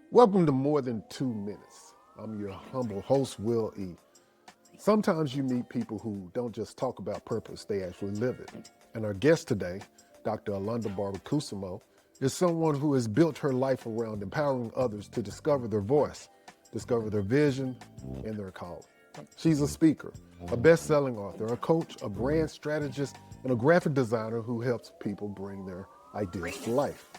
Welcome to More Than 2 Minutes. I'm your humble host, Wil E. Sometimes you meet people who don't just talk about purpose, they actually live it. And our guest today, Dr. Barber-Kusimo, is someone who has built her life around empowering others to discover their voice, discover their vision, and their calling. She's a speaker, a best-selling author, a coach, a brand strategist, and a graphic designer who helps people bring their ideas to life.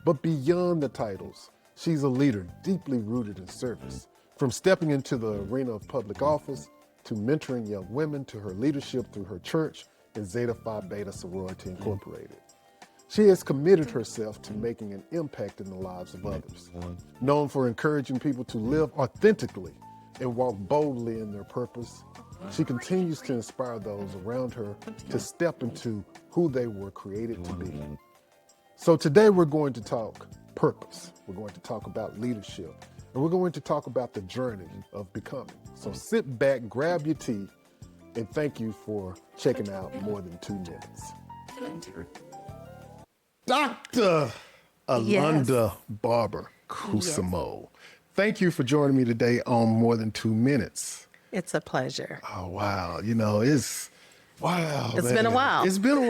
But beyond the titles, she's a leader deeply rooted in service. From stepping into the arena of public office, to mentoring young women, to her leadership through her church and Zeta Phi Beta Sorority Incorporated. She has committed herself to making an impact in the lives of others. Known for encouraging people to live authentically and walk boldly in their purpose, she continues to inspire those around her to step into who they were created to be. So today we're going to talk purpose. We're going to talk about leadership. And we're going to talk about the journey of becoming. So sit back, grab your tea, and thank you for checking out More Than 2 Minutes. Dr. Barber-Kusimo. Thank you for joining me today on More Than 2 Minutes. It's a pleasure. Oh, wow. Wow. It's been a while. It's been a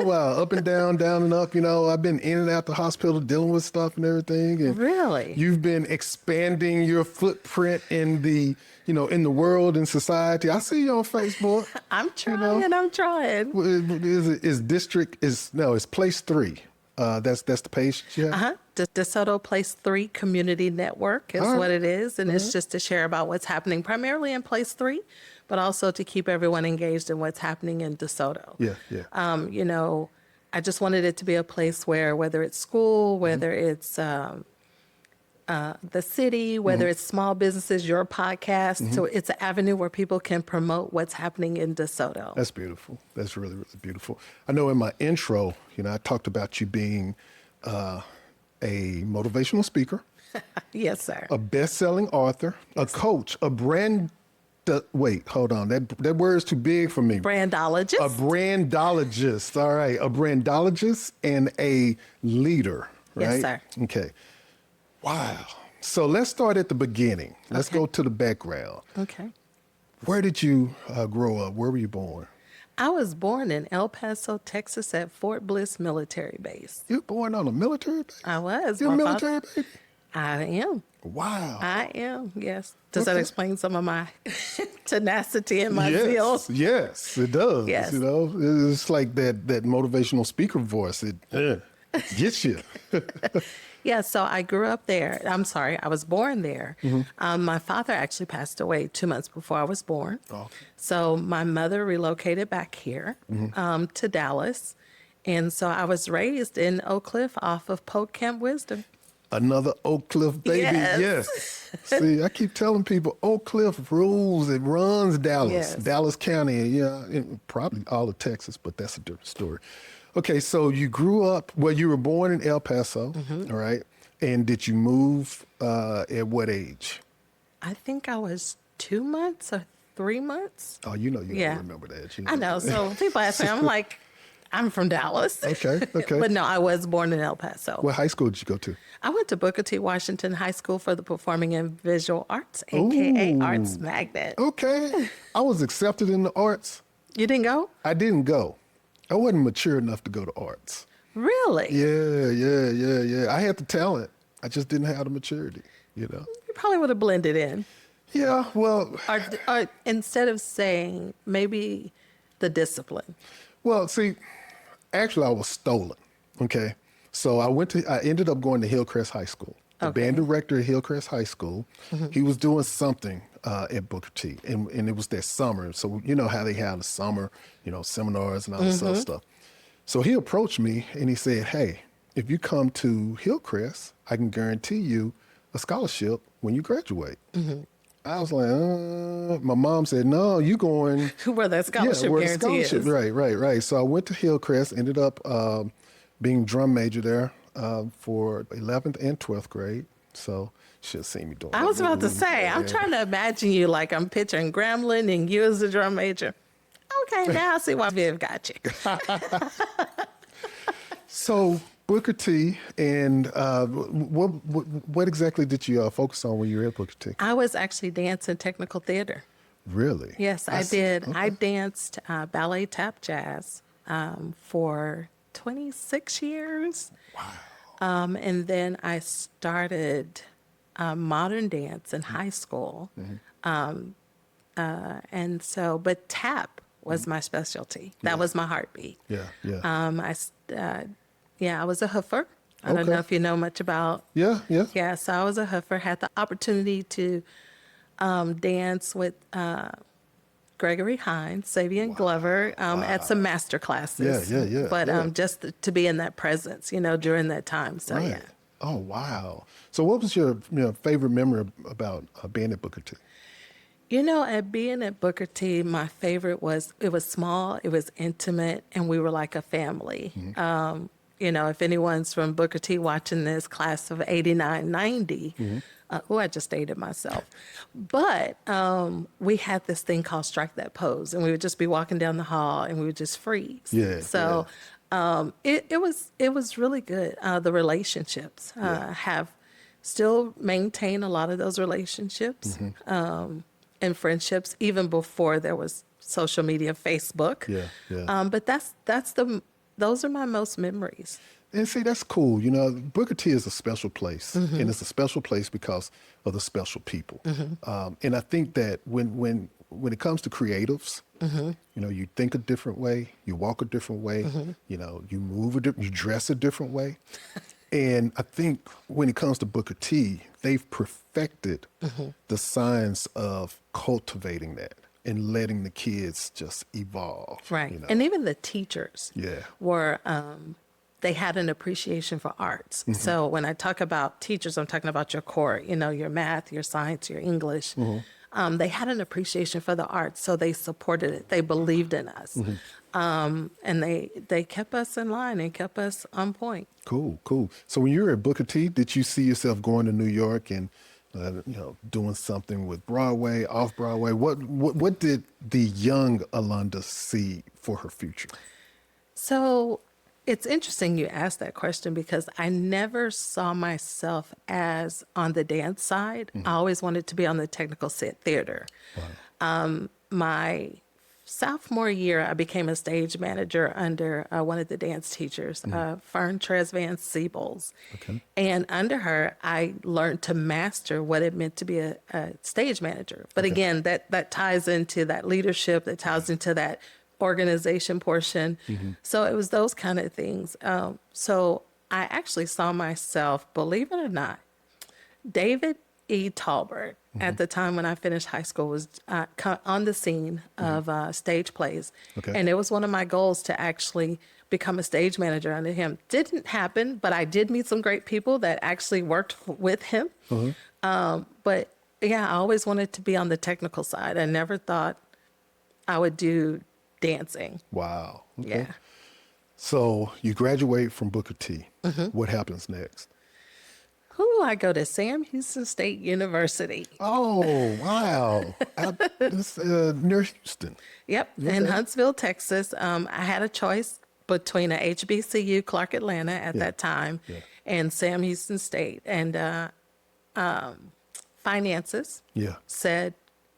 while. Up and down, down and up. I've been in and out the hospital dealing with stuff and everything. And really? You've been expanding your footprint in the, in the world and society. I see you on Facebook. I'm trying. It's place 3. That's the page you have? DeSoto Place 3 Community Network is what it is. And it's just to share about what's happening primarily in Place 3, but also to keep everyone engaged in what's happening in DeSoto. Yeah. I just wanted it to be a place where, whether it's school, whether it's the city, whether it's small businesses, your podcast. So it's an avenue where people can promote what's happening in DeSoto. That's beautiful. That's really, really beautiful. I know in my intro, I talked about you being a motivational speaker. Yes, sir. A best-selling author, a coach, a brand... wait, hold on. That word is too big for me. Brandologist. A brandologist. All right. A brandologist and a leader, right? Yes, sir. Okay. Wow. So let's start at the beginning. Let's go to the background. Okay. Where did you grow up? Where were you born? I was born in El Paso, Texas at Fort Bliss Military Base. You were born on a military base? I was. You're a military baby? I am. Wow. I am, yes. Does that explain some of my tenacity and my zeal? Yes, it does. Yes. It's like that motivational speaker voice. It gets you. Yeah, so I grew up there. I was born there. My father actually passed away 2 months before I was born. Okay. So my mother relocated back here to Dallas. And so I was raised in Oak Cliff off of Polk Camp Wisdom. Another Oak Cliff baby. Yes. See, I keep telling people Oak Cliff rules. It runs Dallas, Dallas County, and probably all of Texas, but that's a different story. Okay, so you grew up, you were born in El Paso, all right? And did you move at what age? I think I was 2 months or 3 months. Oh, you don't remember that. I know. So people ask me, I'm like, I'm from Dallas. Okay. But no, I was born in El Paso. What high school did you go to? I went to Booker T. Washington High School for the Performing and Visual Arts, a.k.a. Arts Magnet. Okay. I was accepted in the arts. You didn't go? I didn't go. I wasn't mature enough to go to arts. Really? Yeah. I had the talent. I just didn't have the maturity, You probably would have blended in. Yeah, well... Or instead of saying maybe the discipline. Well, see, actually I was stolen, okay? So I ended up going to Hillcrest High School. The band director at Hillcrest High School, he was doing something at Booker T, and it was that summer. So you know how they have the summer, seminars and all this other stuff. So he approached me and he said, hey, if you come to Hillcrest, I can guarantee you a scholarship when you graduate. I was like, my mom said, no, you going. Where that scholarship guarantee is. Right. So I went to Hillcrest, ended up being drum major there for 11th and 12th grade. So should have seen me doing I was about to say, I'm trying to imagine you like I'm picturing Grambling and you as the drum major. Okay, now I see why Viv got you. So Booker T, and what exactly did you focus on when you were at Booker T? I was actually dancing technical theater. Really? Yes, I did. I danced ballet tap jazz for 26 years. And then I started modern dance in high school. And so, but tap was my specialty. That was my heartbeat. Yeah, yeah. I was a hoofer. I don't know if you know much about. Yeah, yeah. Yeah, so I was a hoofer. Had the opportunity to dance with Gregory Hines, Savian Glover at some master classes. Yeah. But just to be in that presence, during that time. So Right. yeah. Oh, wow. So what was your favorite memory about being at Booker T? At being at Booker T, my favorite was it was small, it was intimate, and we were like a family. If anyone's from Booker T watching this class of 89, 90, I just dated myself. But we had this thing called Strike That Pose, and we would just be walking down the hall and we would just freeze. Yeah. So it was really good. The relationships have still maintained a lot of those relationships and friendships, even before there was social media, Facebook. Yeah. But those are my most memories. And see, that's cool. Booker T is a special place, and it's a special place because of the special people. And I think that when it comes to creatives, you think a different way, you walk a different way, you move you dress a different way. And I think when it comes to Booker T, they've perfected the science of cultivating that and letting the kids just evolve. Right. And even the teachers Yeah. were, they had an appreciation for arts. So when I talk about teachers, I'm talking about your core, your math, your science, your English. They had an appreciation for the arts, so they supported it. They believed in us. And they kept us in line and kept us on point. Cool. So when you were at Booker T, did you see yourself going to New York and doing something with Broadway, off Broadway? What did the young Alonda see for her future? So it's interesting you asked that question because I never saw myself as on the dance side. I always wanted to be on the technical theater. Wow. My sophomore year, I became a stage manager under one of the dance teachers, Fern Tresvan-Siebels. Okay. And under her, I learned to master what it meant to be a stage manager. But again, that ties into that leadership, that ties into that organization portion. So it was those kind of things. So I actually saw myself, believe it or not, David E. Talbert, at the time when I finished high school, was on the scene of stage plays. Okay. And it was one of my goals to actually become a stage manager under him. Didn't happen, but I did meet some great people that actually worked with him. But yeah, I always wanted to be on the technical side. I never thought I would do dancing. Wow. Okay. Yeah. So you graduate from Booker T. What happens next? I go to Sam Houston State University. Oh, wow. That's near Houston. Yep, in Huntsville, Texas. I had a choice between a HBCU, Clark Atlanta at that time, and Sam Houston State. And finances said,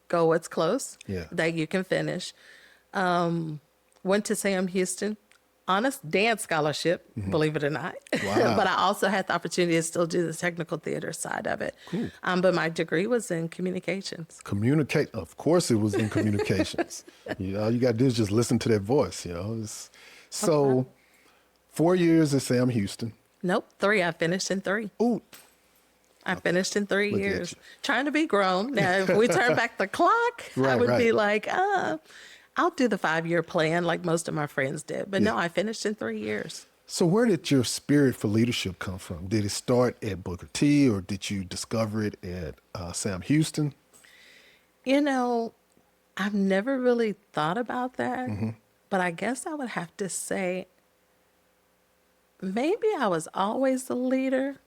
go what's close, that you can finish. Went to Sam Houston on a dance scholarship, believe it or not. Wow. But I also had the opportunity to still do the technical theater side of it. Cool. But my degree was in communications. Of course it was in communications. All you got to do is just listen to that voice, So 4 years at Sam Houston. Nope, 3. I finished in 3. Ooh. I finished in 3 Look at years. you. Trying to be grown. Now, if we turn back the clock, I would be like, I'll do the 5-year plan like most of my friends did. But no, I finished in 3 years. So where did your spirit for leadership come from? Did it start at Booker T, or did you discover it at Sam Houston? I've never really thought about that. But I guess I would have to say maybe I was always the leader.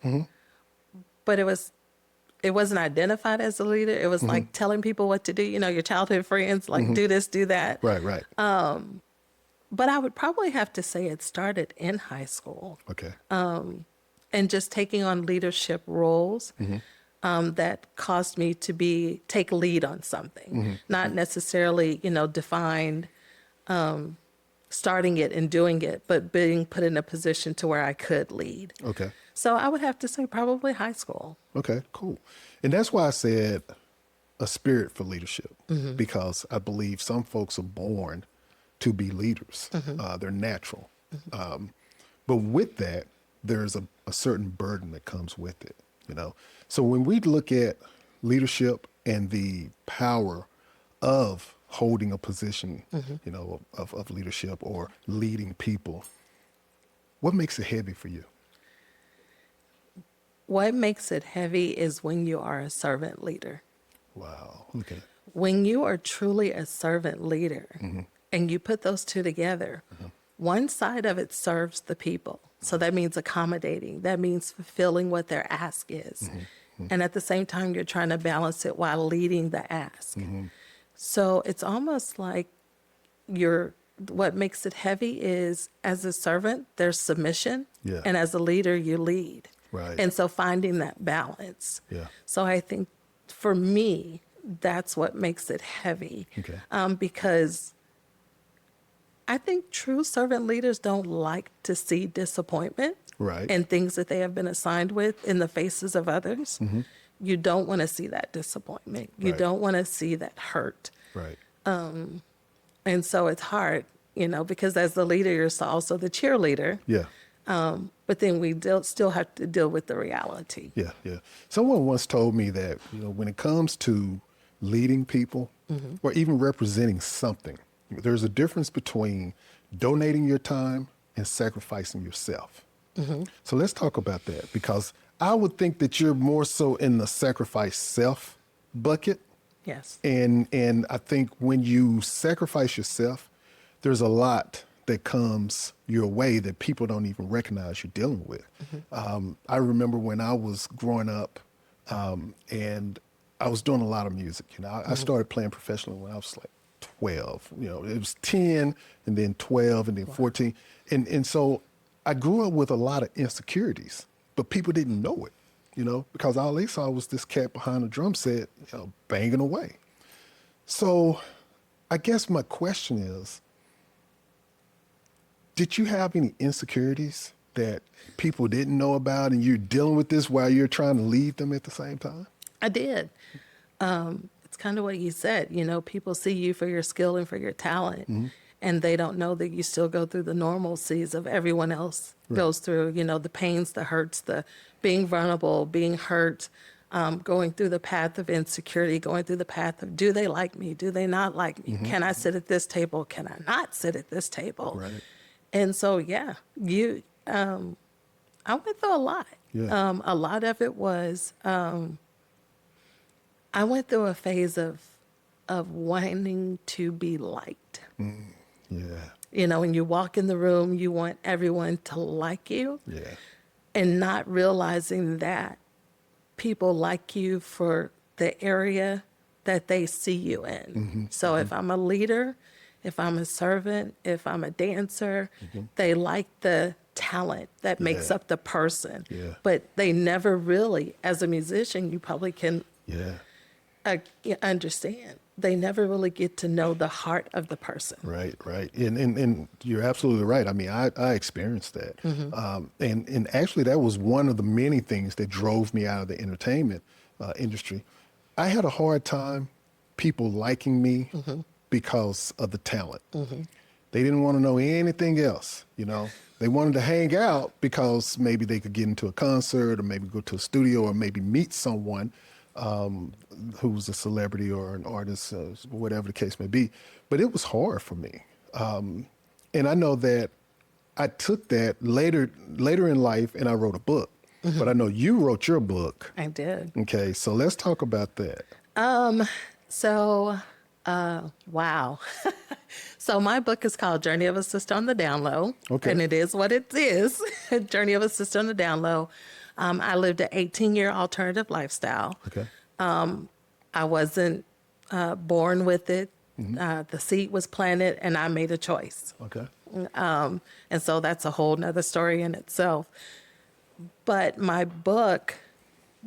But it wasn't identified as a leader. It was like telling people what to do. Your childhood friends, like do this, do that. Right. But I would probably have to say it started in high school. Okay. And just taking on leadership roles that caused me to take lead on something, not necessarily, defined starting it and doing it, but being put in a position to where I could lead. Okay. So I would have to say probably high school. Okay, cool. And that's why I said a spirit for leadership, because I believe some folks are born to be leaders. They're natural. But with that, there's a certain burden that comes with it, So when we look at leadership and the power of holding a position, of leadership or leading people, what makes it heavy for you? What makes it heavy is when you are a servant leader. Wow. Okay. When you are truly a servant leader and you put those two together, one side of it serves the people. So that means accommodating. That means fulfilling what their ask is. And at the same time, you're trying to balance it while leading the ask. So it's almost like what makes it heavy is, as a servant, there's submission. Yeah. And as a leader, you lead. Right. And so finding that balance. Yeah. So I think for me, that's what makes it heavy. Okay. Because I think true servant leaders don't like to see disappointment Right. and things that they have been assigned with in the faces of others. You don't want to see that disappointment. You Right. don't want to see that hurt. Right. And so it's hard, because as the leader, you're also the cheerleader. Yeah. But then we still have to deal with the reality. Yeah. Yeah. Someone once told me that, when it comes to leading people or even representing something, there's a difference between donating your time and sacrificing yourself. So let's talk about that, because I would think that you're more so in the sacrifice self bucket. Yes. And I think when you sacrifice yourself, there's a lot that comes your way that people don't even recognize you're dealing with. I remember when I was growing up, and I was doing a lot of music. I started playing professionally when I was like 12. It was 10 and then 12 and then 14. And so I grew up with a lot of insecurities, but people didn't know it, because all they saw was this cat behind a drum set, banging away. So I guess my question is, did you have any insecurities that people didn't know about, and you're dealing with this while you're trying to lead them at the same time? I did. It's kind of what you said, people see you for your skill and for your talent, and they don't know that you still go through the normalcies of everyone else goes through, the pains, the hurts, the being vulnerable, being hurt, going through the path of insecurity, going through the path of, do they like me? Do they not like me? Can I sit at this table? Can I not sit at this table? Right. And so, I went through a lot. Yeah. A lot of it was, I went through a phase of wanting to be liked. Yeah. When you walk in the room, you want everyone to like you. Yeah. And not realizing that people like you for the area that they see you in. So if I'm a leader, if I'm a servant, if I'm a dancer, they like the talent that makes up the person. Yeah. But they never really, as a musician, you probably can understand, they never really get to know the heart of the person. Right. And you're absolutely right. I mean, I experienced that. And actually that was one of the many things that drove me out of the entertainment industry. I had a hard time people liking me because of the talent. They didn't want to know anything else, They wanted to hang out because maybe they could get into a concert or maybe go to a studio or maybe meet someone who's a celebrity or an artist, whatever the case may be. But it was hard for me. And I know that I took that later in life and I wrote a book. But I know you wrote your book. I did. Okay, so let's talk about that. Wow. So my book is called Journey of a Sister on the Down Low. Okay. And it is what it is, Journey of a Sister on the Down Low. I lived an 18-year alternative lifestyle. Okay. I wasn't born with it. The seed was planted and I made a choice. Okay. And so that's a whole nother story in itself. But my book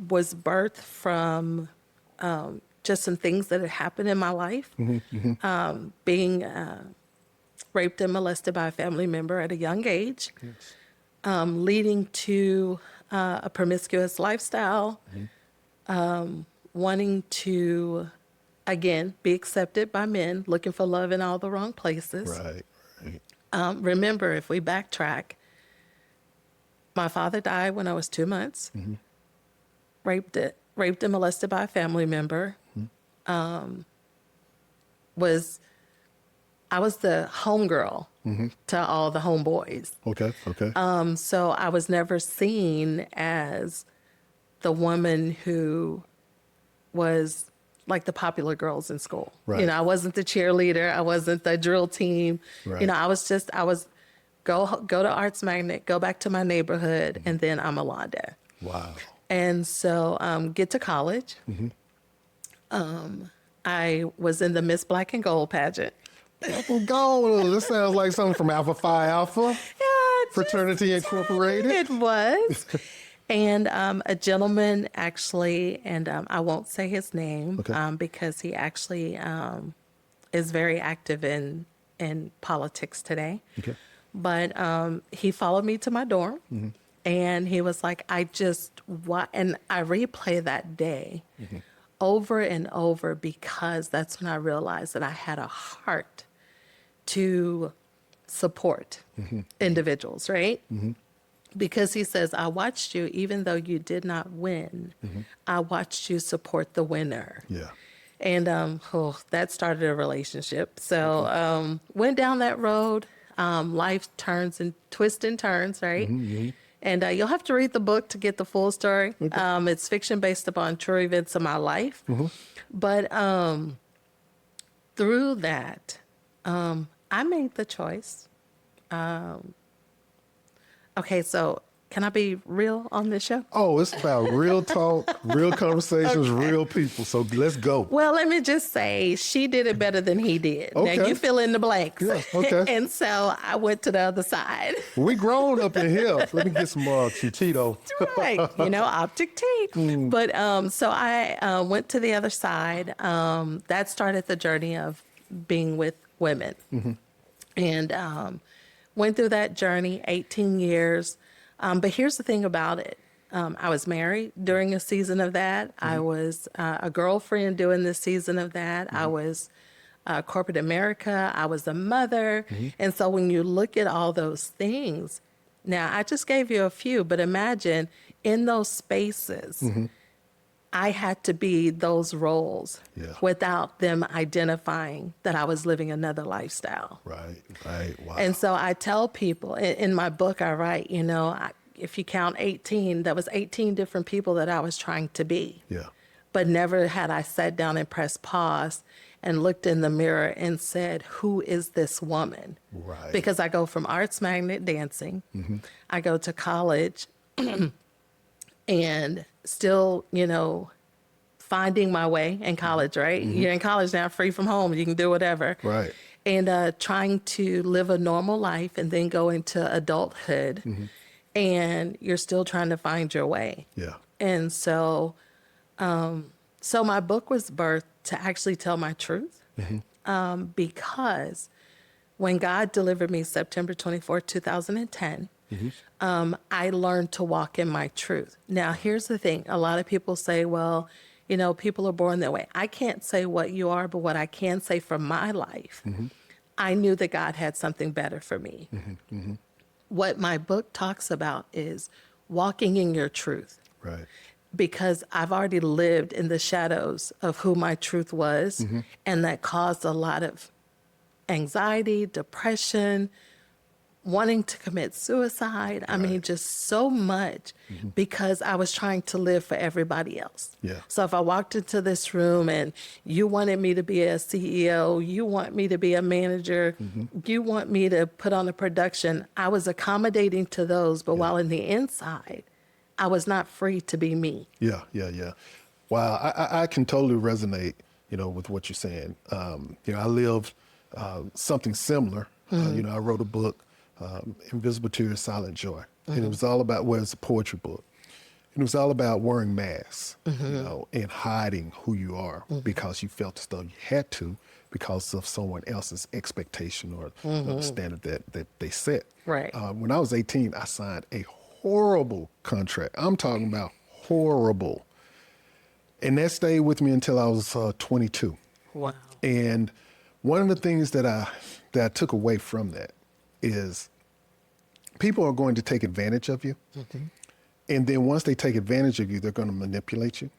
was birthed from just some things that had happened in my life. Being raped and molested by a family member at a young age, leading to a promiscuous lifestyle, wanting to, again, be accepted by men, looking for love in all the wrong places. Right. Remember, if we backtrack, my father died when I was 2 months, raped and molested by a family member. I was the homegirl to all the homeboys. Okay. So I was never seen as the woman who was like the popular girls in school. Right. You know, I wasn't the cheerleader. I wasn't the drill team. Right. You know, I was go to Arts Magnet, go back to my neighborhood, and then I'm a Londa. Wow. And so get to college. I was in the Miss Black and Gold pageant. Apple Gold. This sounds like something from Alpha Phi Alpha. Yeah, Fraternity Incorporated. it was. And a gentleman actually, and I won't say his name because he actually is very active in politics today. Okay. But he followed me to my dorm, and he was like, and I replay that day over and over because that's when I realized that I had a heart to support individuals, right? Because he says, I watched you, even though you did not win, I watched you support the winner. Yeah. And that started a relationship. So went down that road. Life turns and twists and turns, right? And you'll have to read the book to get the full story. It's fiction based upon true events of my life. But through that, I made the choice. Okay, so can I be real on this show? Oh, it's about real talk, real conversations, real people. So let's go. Well, let me just say, she did it better than he did. Okay. Now, you fill in the blanks. Yeah, okay. And so I went to the other side. We grown up in here. Let me get some Cheeto. Right. Optic tape. But so I went to the other side. That started the journey of being with women. And went through that journey, 18 years. But here's the thing about it. I was married during a season of that. I was a girlfriend doing this season of that. I was corporate America. I was a mother. And so when you look at all those things, now I just gave you a few, but imagine in those spaces, I had to be those roles without them identifying that I was living another lifestyle. Right. Wow. And so I tell people in my book, I write, if you count 18, that was 18 different people that I was trying to be. Yeah. But never had I sat down and pressed pause and looked in the mirror and said, who is this woman? Right. Because I go from Arts Magnet dancing, I go to college and still, finding my way in college, right? You're in college now, free from home. You can do whatever. Right. And trying to live a normal life and then go into adulthood. And you're still trying to find your way. Yeah. And so, so my book was birthed to actually tell my truth. Because when God delivered me September 24th, 2010, I learned to walk in my truth. Now, here's the thing. A lot of people say, well, people are born that way. I can't say what you are, but what I can say from my life, I knew that God had something better for me. What my book talks about is walking in your truth. Right. Because I've already lived in the shadows of who my truth was, and that caused a lot of anxiety, depression, wanting to commit suicide. I mean, just so much because I was trying to live for everybody else. Yeah. So if I walked into this room and you wanted me to be a CEO, you want me to be a manager, you want me to put on a production, I was accommodating to those. But while in the inside, I was not free to be me. Yeah. Wow. I can totally resonate, with what you're saying. I lived something similar. I wrote a book, Invisible Tears, Silent Joy. And it was all about, well, it's a poetry book. And it was all about wearing masks, and hiding who you are because you felt as though you had to because of someone else's expectation or the standard that they set. Right. When I was 18, I signed a horrible contract. I'm talking about horrible. And that stayed with me until I was 22. Wow. And one of the things that I took away from that is people are going to take advantage of you. And then once they take advantage of you, they're going to manipulate you.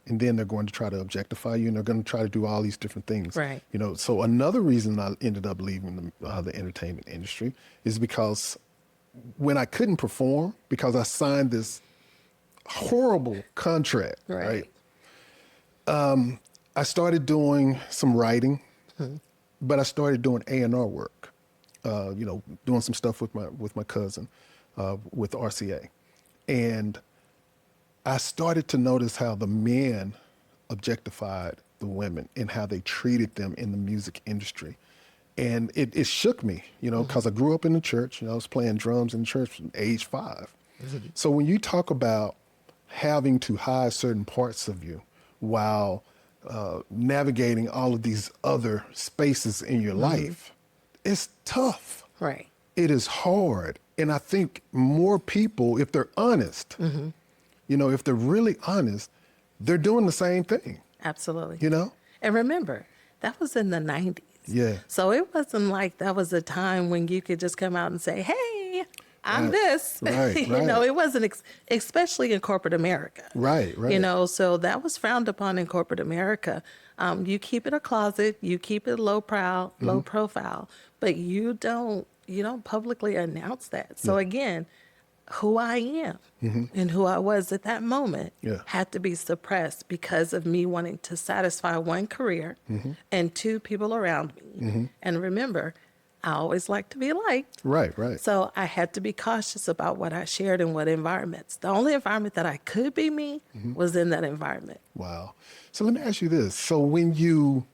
And then they're going to try to objectify you, and they're going to try to do all these different things. Right. So another reason I ended up leaving the entertainment industry is because when I couldn't perform, because I signed this horrible contract, right? I started doing some writing, but I started doing A&R work, doing some stuff with my cousin, with RCA. And I started to notice how the men objectified the women and how they treated them in the music industry. And it shook me, because I grew up in the church. I was playing drums in church from age 5. So when you talk about having to hide certain parts of you while navigating all of these other spaces in your life, it's tough. Right. It is hard. And I think more people, if they're honest, if they're really honest, they're doing the same thing. Absolutely. And remember, that was in the 90s. Yeah. So it wasn't like that was a time when you could just come out and say, hey, I'm this. Right. It wasn't, especially in corporate America. Right. So that was frowned upon in corporate America. You keep it a closet, you keep it low profile, but you don't publicly announce that. So again, who I am and who I was at that moment had to be suppressed because of me wanting to satisfy one, career, and 2, people around me. And remember, I always like to be liked. Right. So I had to be cautious about what I shared in what environments. The only environment that I could be me was in that environment. Wow. So let me ask you this. So when you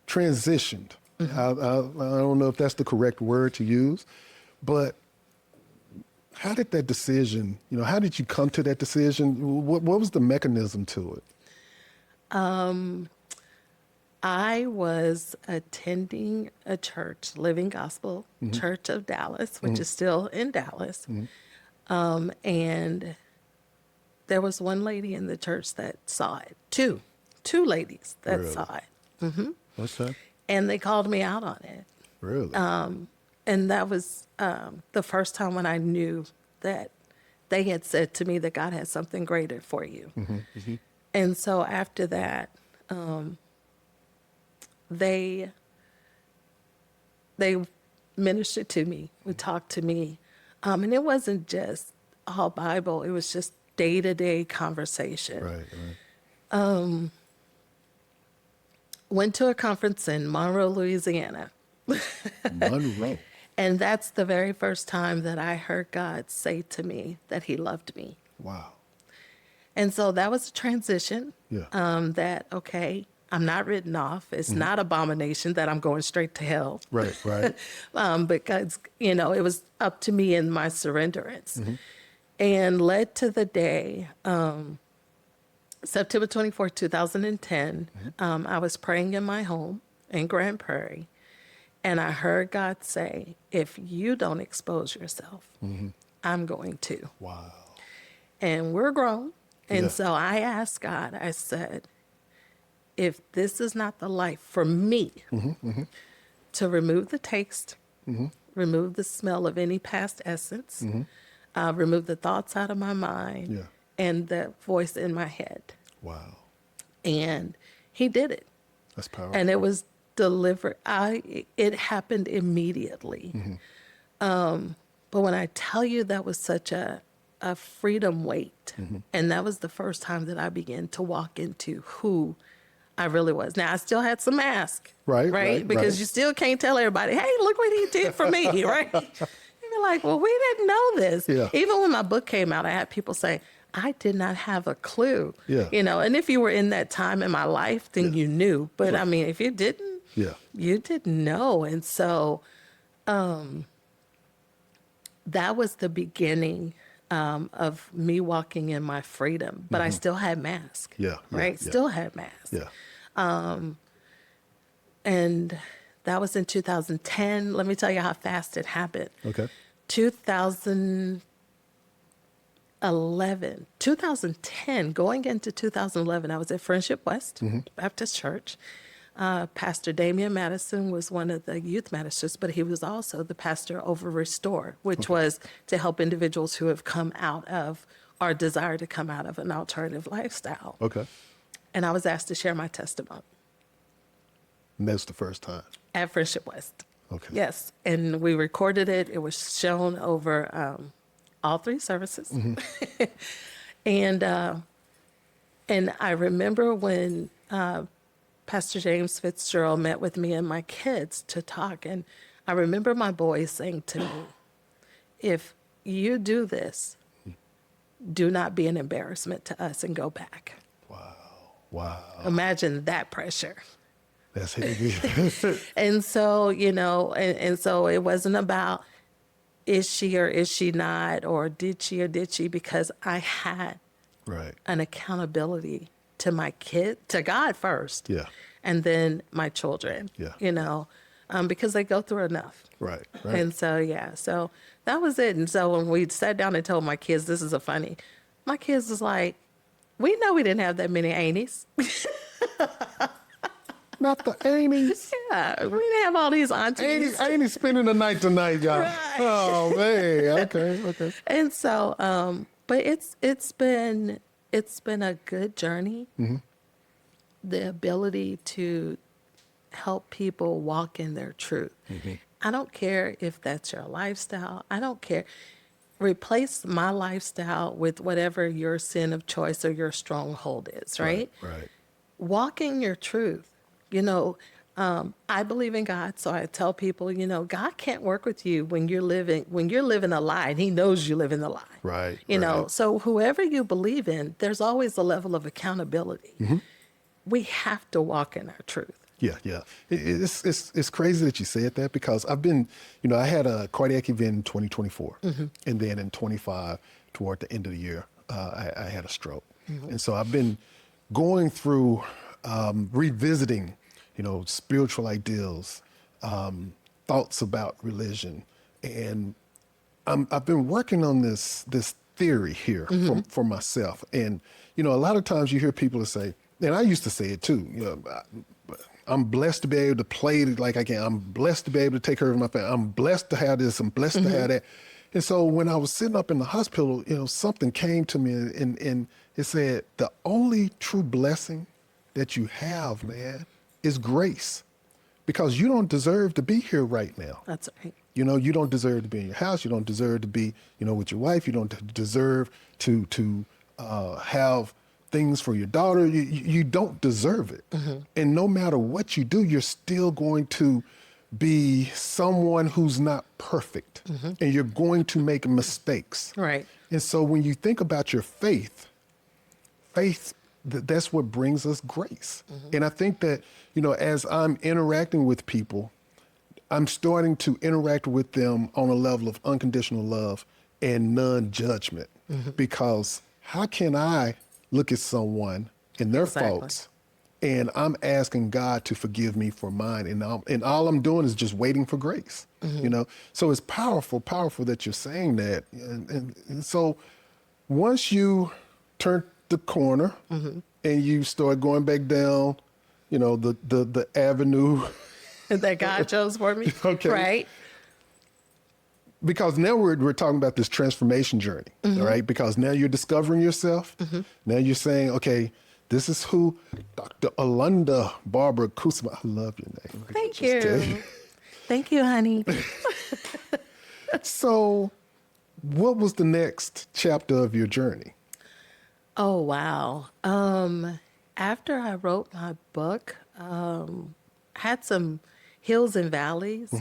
transitioned, I don't know if that's the correct word to use, but how did that decision, how did you come to that decision? What was the mechanism to it? I was attending a church, Living Gospel Church of Dallas, which is still in Dallas. And there was one lady in the church that saw it. Two ladies that saw it. Okay. And they called me out on it. Really? And that was the first time when I knew that they had said to me that God has something greater for you. And so after that, they ministered to me, would talk to me. And it wasn't just all Bible, it was just day-to-day conversation. Right. Went to a conference in Monroe, Louisiana. Monroe. And that's the very first time that I heard God say to me that he loved me. Wow. And so that was a transition. Yeah. That, okay, I'm not written off. It's not abomination that I'm going straight to hell. Right. Because, it was up to me and my surrenderance. And led to the day, September 24, 2010, I was praying in my home in Grand Prairie, and I heard God say, if you don't expose yourself, I'm going to. Wow. And we're grown. And so I asked God, I said, if this is not the life for me, to remove the taste, remove the smell of any past essence, remove the thoughts out of my mind, and the voice in my head. Wow. And he did it. That's powerful. And it was delivered. It happened immediately. But when I tell you that was such a freedom weight, and that was the first time that I began to walk into who I really was. Now, I still had some mask, right? Because you still can't tell everybody, hey, look what he did for me, right? You'd be like, well, we didn't know this. Even when my book came out, I had people say, I did not have a clue. And if you were in that time in my life, then you knew. But I mean, if you didn't, Yeah. You didn't know. And so that was the beginning of me walking in my freedom, but I still had mask. Yeah. Right. Yeah. Still had mask. Yeah. And that was in 2010. Let me tell you how fast it happened. Okay. 2010, going into 2011, I was at Friendship West Baptist Church. Pastor Damian Madison was one of the youth ministers, but he was also the pastor over Restore, which was to help individuals who have come out of or desire to come out of an alternative lifestyle. Okay. And I was asked to share my testimony And that's the first time. at Friendship West. Okay. Yes. And we recorded it. It was shown over all three services. And I remember when Pastor James Fitzgerald met with me and my kids to talk. And I remember my boys saying to me, if you do this, do not be an embarrassment to us and go back. Wow. Imagine that pressure. That's heavy. And so, and so it wasn't about is she or is she not, or did she or did she, because I had Right. an accountability to my kid, to God first. Yeah. And then my children, Yeah. Because they go through enough. Right. Right. And so, so that was it. And so when we sat down and told my kids, this is my kids was like, we know we didn't have that many aunties. Not the Amy's. Yeah, we didn't have all these aunties. Amy spending the night tonight, y'all. Right. Oh man. Okay. And so, but it's been a good journey. The ability to help people walk in their truth. I don't care if that's your lifestyle. I don't care. Replace my lifestyle with whatever your sin of choice or your stronghold is, right? Right. Walk in your truth. I believe in God, so I tell people, God can't work with you when you're living a lie, and He knows you live in the lie. Right. So whoever you believe in, there's always a level of accountability. We have to walk in our truth. Yeah. It's crazy that you said that, because I've been, I had a cardiac event in 2024, and then in 25, toward the end of the year, I had a stroke, and so I've been going through revisiting, spiritual ideals, thoughts about religion, and I've been working on this theory here for myself, and a lot of times you hear people say, and I used to say it too, I'm blessed to be able to play like I can. I'm blessed to be able to take care of my family. I'm blessed to have this. I'm blessed to have that. And so when I was sitting up in the hospital, something came to me and it said, the only true blessing that you have, man, is grace, because you don't deserve to be here right now. That's right. You don't deserve to be in your house. You don't deserve to be, with your wife. You don't deserve to have things for your daughter. You don't deserve it. And no matter what you do, you're still going to be someone who's not perfect, and you're going to make mistakes. Right. And so when you think about your faith, that's what brings us grace. And I think that, as I'm interacting with people, I'm starting to interact with them on a level of unconditional love and non-judgment, because how can I look at someone and their faults, and I'm asking God to forgive me for mine, and all I'm doing is just waiting for grace, So it's powerful that you're saying that, and so once you turn the corner and you start going back down, the avenue that God chose for me, okay, right? Because now we're talking about this transformation journey, all right? Because now you're discovering yourself. Now you're saying, okay, this is who Dr. Alunda Barber-Kusimo. I love your name. Thank you. Thank you, honey. So what was the next chapter of your journey? Oh, wow. After I wrote my book, had some hills and valleys,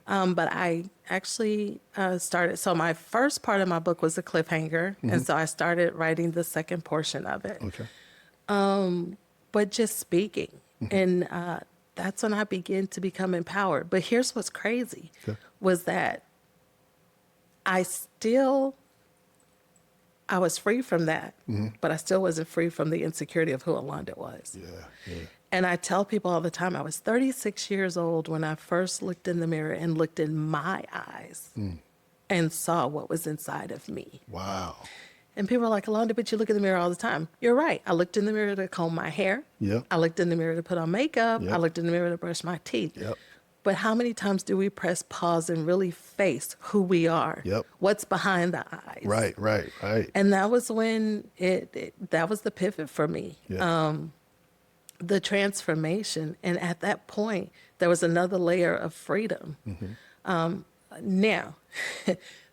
but I actually started. So my first part of my book was a cliffhanger, and so I started writing the second portion of it. Okay. But just speaking and that's when I began to become empowered. But here's what's crazy was that I was free from that, but I still wasn't free from the insecurity of who Alonda was. Yeah. And I tell people all the time, I was 36 years old when I first looked in the mirror and looked in my eyes and saw what was inside of me. Wow. And people are like, Alonda, but you look in the mirror all the time. You're right. I looked in the mirror to comb my hair. Yep. I looked in the mirror to put on makeup. Yep. I looked in the mirror to brush my teeth. Yep. But how many times do we press pause and really face who we are? Yep. What's behind the eyes? Right. And that was when that was the pivot for me. Yeah. The transformation. And at that point, there was another layer of freedom. Now,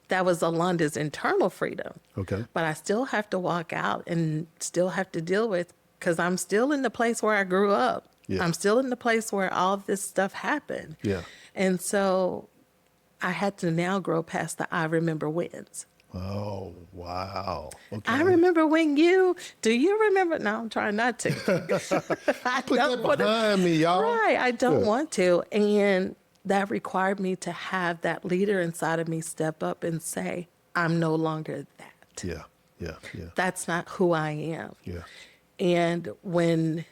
that was Alonda's internal freedom. Okay. But I still have to walk out and still have to deal with, because I'm still in the place where I grew up. Yeah. I'm still in the place where all this stuff happened. Yeah. And so I had to now grow past the I remember wins. Oh, wow. Okay. I remember when do you remember? No, I'm trying not to. I Put that behind me, y'all. Right. I don't Yeah. want to. And that required me to have that leader inside of me step up and say, I'm no longer that. Yeah. That's not who I am. Yeah. And when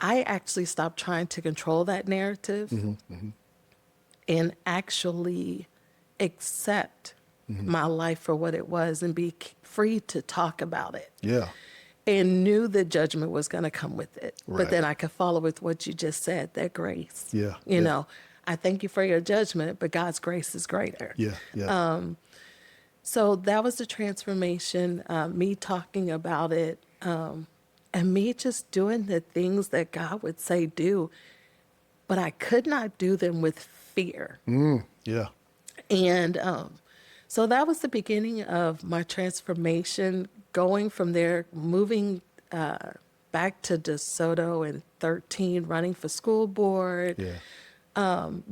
I actually stopped trying to control that narrative and actually accept my life for what it was and be free to talk about it. Yeah. And knew that judgment was going to come with it. Right. But then I could follow with what you just said, that grace. Yeah. You know, I thank you for your judgment, but God's grace is greater. Yeah. So that was the transformation, me talking about it, and me just doing the things that God would say do, but I could not do them with fear. Yeah. And so that was the beginning of my transformation, going from there, moving back to DeSoto in 13, running for school board,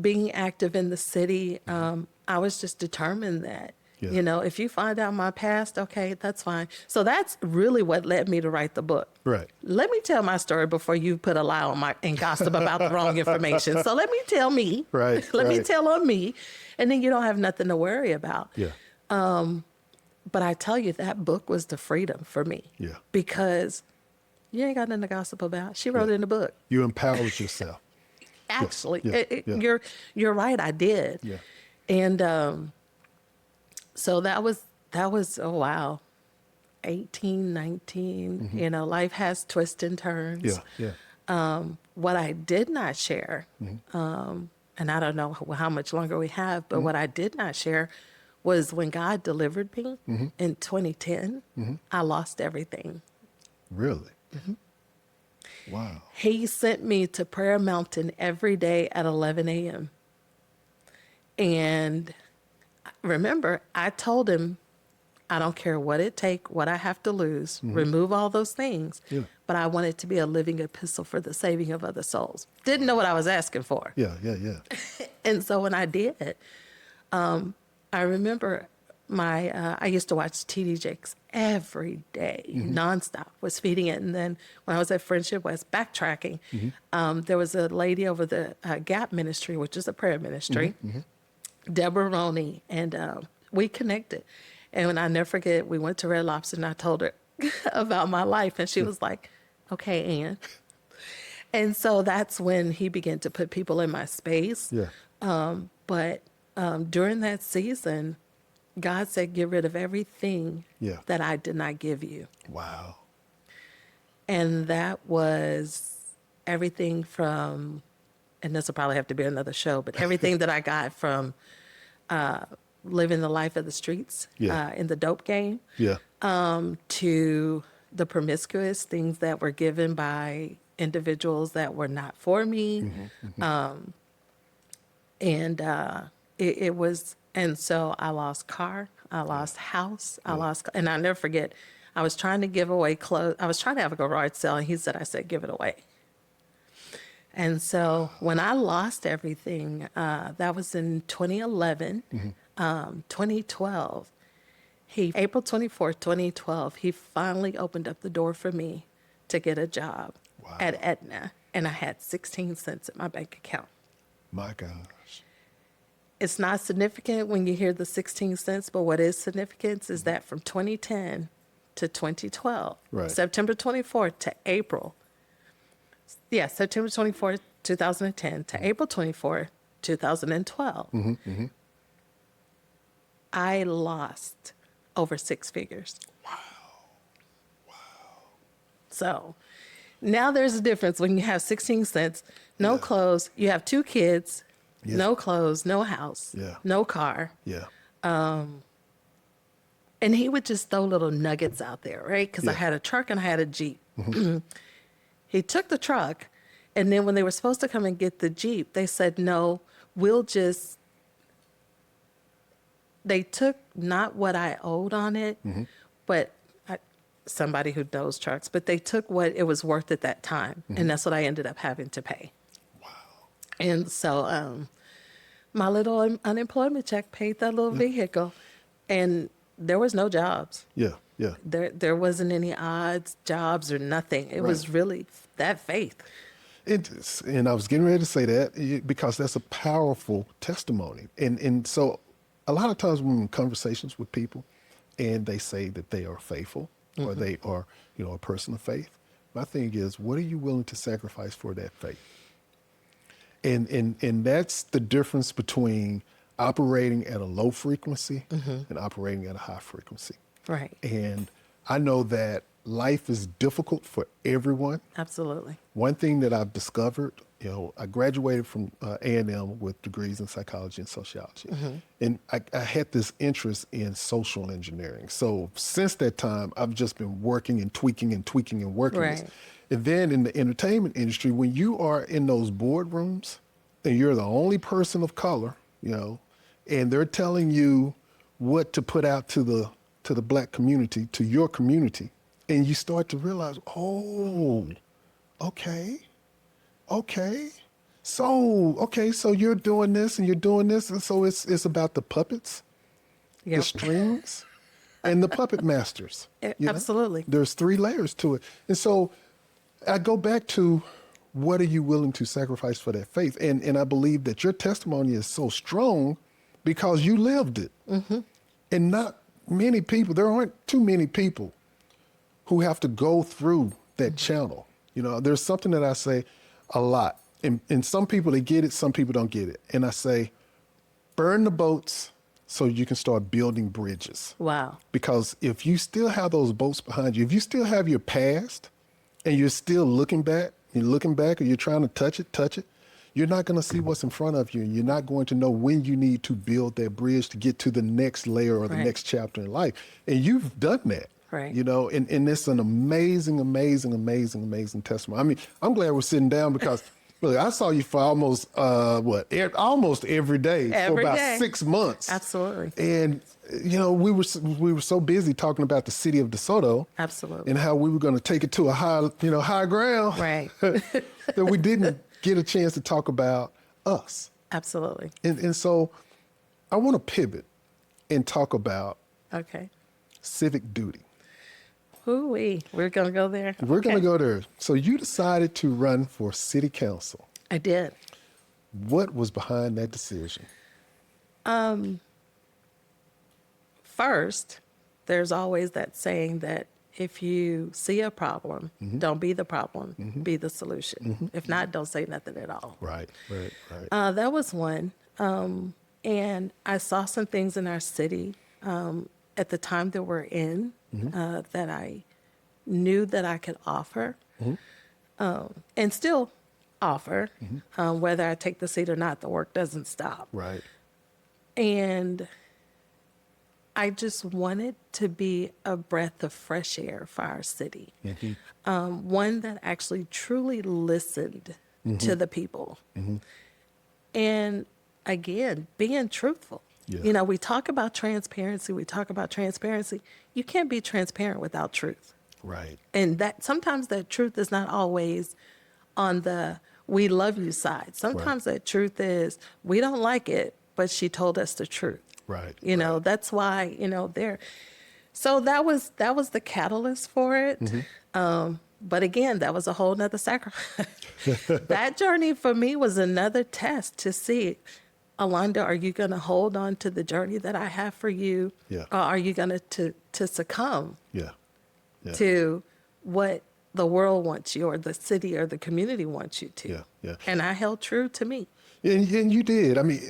being active in the city. I was just determined that, you know, if you find out my past, okay, that's fine. So that's really what led me to write the book. Right. Let me tell my story before you put a lie on and gossip about the wrong information. So let me tell me. Right. Let me tell on me. And then you don't have nothing to worry about. Yeah. But I tell you, that book was the freedom for me. Yeah. Because you ain't got nothing to gossip about. She wrote it in the book. You empowered yourself. Actually, Yeah. you're right. I did. Yeah. And so that was, oh, wow, 18, 19, you know, life has twists and turns. Yeah. What I did not share, and I don't know how much longer we have, but what I did not share was when God delivered me in 2010, I lost everything. Really? Wow. He sent me to Prayer Mountain every day at 11 a.m. And remember, I told him, I don't care what it takes, what I have to lose, remove all those things. Yeah. But I want it to be a living epistle for the saving of other souls. Didn't know what I was asking for. Yeah. And so when I did, I remember I used to watch TD Jakes every day, nonstop, was feeding it. And then when I was at Friendship West backtracking, there was a lady over the Gap Ministry, which is a prayer ministry, Deborah Roney, and we connected. And when I never forget, we went to Red Lobster and I told her about my life. And she was like, okay, Ann. And so that's when he began to put people in my space. Yeah. But during that season, God said, get rid of everything that I did not give you. Wow. And that was everything from, and this will probably have to be another show, but everything that I got from living the life of the streets in the dope game to the promiscuous things that were given by individuals that were not for me. And it was, and so I lost car, I lost house, and I'll never forget, I was trying to give away clothes. I was trying to have a garage sale, and he said, I said, give it away. And so when I lost everything, that was in 2011, 2012, April 24th, 2012, he finally opened up the door for me to get a job at Aetna. and I had 16 cents in my bank account. My gosh. It's not significant when you hear the 16 cents, but what is significant is that from 2010 to 2012, Right. September 24th to April, September 24th, 2010 to April 24th, 2012, I lost over six figures. Wow. So now there's a difference when you have 16 cents, no Yeah. clothes, you have two kids, Yeah. no clothes, no house, Yeah. no car. Yeah. And he would just throw little nuggets out there, right? Because I Yeah. had a truck and I had a Jeep. He took the truck, and then when they were supposed to come and get the Jeep, they said, no, they took not what I owed on it, but somebody who knows trucks, but they took what it was worth at that time. And that's what I ended up having to pay. Wow. And so my little unemployment check paid that little vehicle, and there was no jobs. Yeah. Yeah. There wasn't any odds jobs or nothing. It was really that faith. And I was getting ready to say that because that's a powerful testimony. And so a lot of times when I'm in conversations with people and they say that they are faithful or they are, a person of faith, my thing is, what are you willing to sacrifice for that faith? And that's the difference between operating at a low frequency and operating at a high frequency. Right. And I know that life is difficult for everyone. Absolutely. One thing that I've discovered, I graduated from A&M with degrees in psychology and sociology. And I had this interest in social engineering. So since that time, I've just been working and tweaking and working this. Right. And then in the entertainment industry, when you are in those boardrooms and you're the only person of color, and they're telling you what to put out to the Black community, to your community, and you start to realize, oh, okay. So you're doing this and you're doing this, and so it's about the puppets, Yep. the strings, and the puppet masters. Absolutely. There's three layers to it. And so I go back to, what are you willing to sacrifice for that faith? And I believe that your testimony is so strong because you lived it. And not many people, there aren't too many people who have to go through that channel. There's something that I say a lot. And some people, they get it, some people don't get it. And I say, burn the boats so you can start building bridges. Wow. Because if you still have those boats behind you, if you still have your past and you're still looking back, or you're trying to touch it, you're not going to see what's in front of you. And you're not going to know when you need to build that bridge to get to the next layer or the next chapter in life. And you've done that. Right. And it's an amazing testimony. I mean, I'm glad we're sitting down because look, I saw you for almost every day for about 6 months. Absolutely. And we were so busy talking about the city of DeSoto. Absolutely. And how we were going to take it to a high ground. Right. That we didn't get a chance to talk about us. Absolutely. And so I want to pivot and talk about civic duty. We're going to go there. We're going to go there. So you decided to run for city council. I did. What was behind that decision? First, there's always that saying that if you see a problem, don't be the problem, be the solution. If not, don't say nothing at all. Right. That was one. And I saw some things in our city at the time that we're in that I knew that I could offer and still offer. Whether I take the seat or not, the work doesn't stop. Right. And I just wanted to be a breath of fresh air for our city. One that actually truly listened to the people. And again, being truthful. Yeah. We talk about transparency. You can't be transparent without truth. Right. And that sometimes that truth is not always on the we love you side. Sometimes that truth is we don't like it, but she told us the truth. Right. That's why, there. So that was the catalyst for it. But again, that was a whole nother sacrifice. That journey for me was another test to see, Alonda, are you going to hold on to the journey that I have for you? Yeah. Or are you going to succumb Yeah. Yeah. to what the world wants you or the city or the community wants you to? Yeah. Yeah. And I held true to me. And you did. I mean,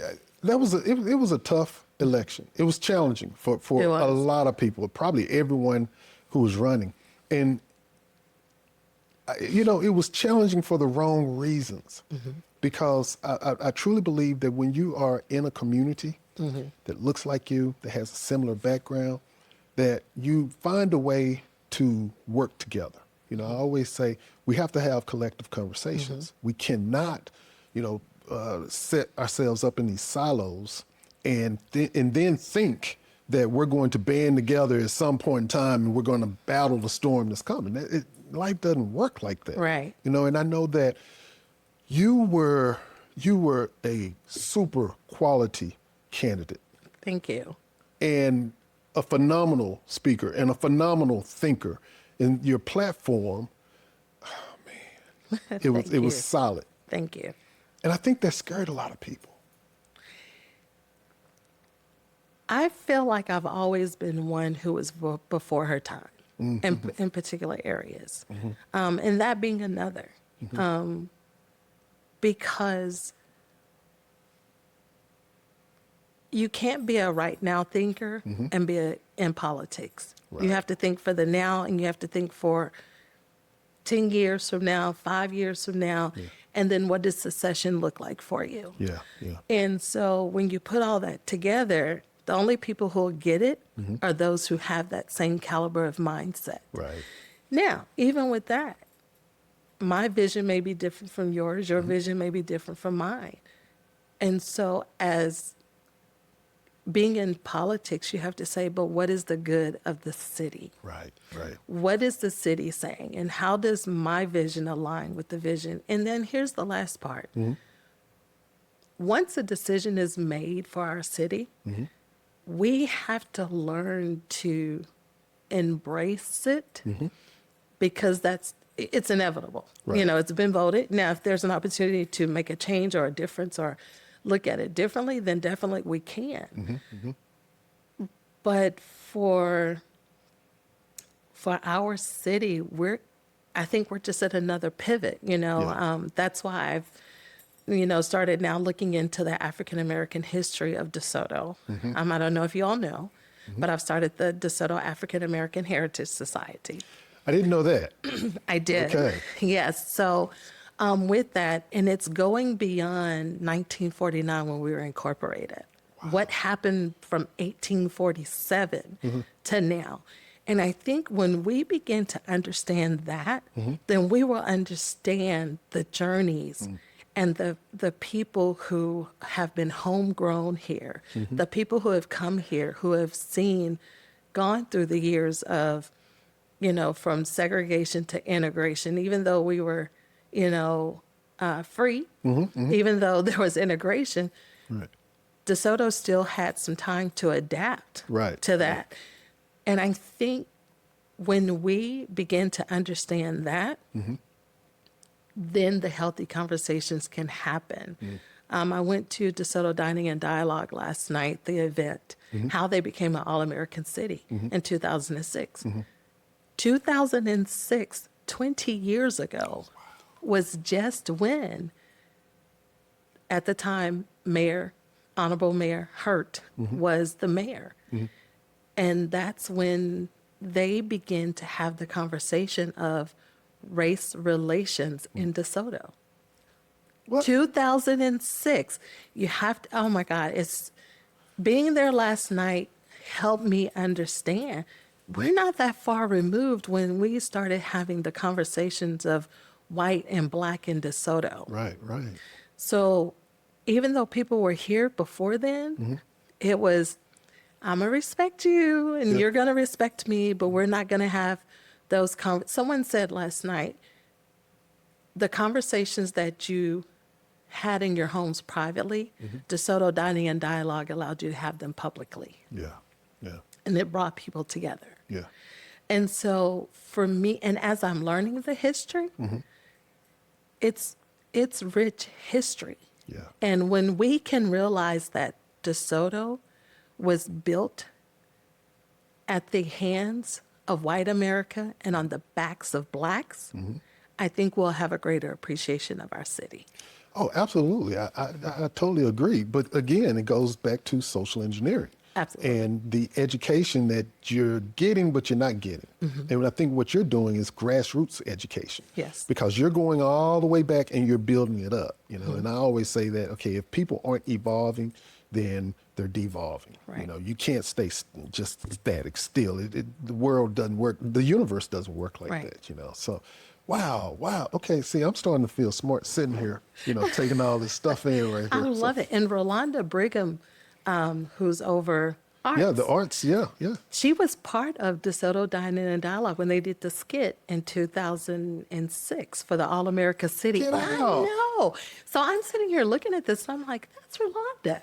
it was a tough election. It was challenging for It was. a lot of people, probably everyone who was running. And, it was challenging for the wrong reasons. Because I truly believe that when you are in a community that looks like you, that has a similar background, that you find a way to work together. I always say we have to have collective conversations. We cannot, set ourselves up in these silos and then think that we're going to band together at some point in time and we're going to battle the storm that's coming. Life doesn't work like that. Right. And I know that you were a super quality candidate Thank you. and a phenomenal speaker and a phenomenal thinker. And your platform, it Thank you. was solid. Thank you. And I think that scared a lot of people. I feel like I've always been one who was before her time in particular areas. And that being another. Because you can't be a right now thinker and be in politics. Right. You have to think for the now, and you have to think for 10 years from now, 5 years from now, and then what does succession look like for you? Yeah, yeah. And so when you put all that together, the only people who will get it are those who have that same caliber of mindset. Right. Now, even with that, my vision may be different from yours. Your vision may be different from mine. And so as being in politics, you have to say, but what is the good of the city? Right, right. What is the city saying? And how does my vision align with the vision? And then here's the last part. Once a decision is made for our city, we have to learn to embrace it because it's inevitable. Right. It's been voted. Now, if there's an opportunity to make a change or a difference or look at it differently, then definitely we can. But for our city, I think we're just at another pivot, That's why I've, started now looking into the African American history of DeSoto. I don't know if you all know, but I've started the DeSoto African American Heritage Society. I didn't know that. I did. Okay. Yes. So with that, and it's going beyond 1949 when we were incorporated. Wow. What happened from 1847 to now? And I think when we begin to understand that, then we will understand the journeys and the people who have been homegrown here, the people who have come here, who have gone through the years of, from segregation to integration, even though we were, free, even though there was integration, Right. DeSoto still had some time to adapt to that. And I think when we begin to understand that, then the healthy conversations can happen. I went to DeSoto Dining and Dialogue last night, the event, how they became an All-American city in 2006. 2006, 20 years ago, was just when, at the time, Honorable Mayor Hurt was the mayor. And that's when they begin to have the conversation of race relations in DeSoto. What? 2006. You have to, oh my God, being there last night helped me understand we're not that far removed when we started having the conversations of white and black in DeSoto. Right, right. So even though people were here before then, it was, I'm going to respect you and you're going to respect me, but we're not going to have those someone said last night, the conversations that you had in your homes privately, DeSoto Dining and Dialogue allowed you to have them publicly. Yeah, yeah, And it brought people together. yeah. And so for me, and as I'm learning the history, it's rich history. Yeah. And when we can realize that DeSoto was built at the hands of white America and on the backs of blacks, I think we'll have a greater appreciation of our city. Oh, absolutely. I totally agree. But again, it goes back to social engineering. Absolutely. And the education that you're getting, but you're not getting. And I think what you're doing is grassroots education. Yes. Because you're going all the way back and you're building it up, you know. And I always say that, okay, if people aren't evolving, then they're devolving. Right. You know, you can't stay just static, still. The world doesn't work. The universe doesn't work like Right. that, you know. So, wow. Okay, see, I'm starting to feel smart sitting here, you know, taking all this stuff in right I here. love it. And Rolanda Brigham, who's over arts. Yeah, the arts, yeah. She was part of DeSoto Dining and Dialogue when they did the skit in 2006 for the All America City. Get out. I know. So I'm sitting here looking at this and I'm like, that's Rolanda.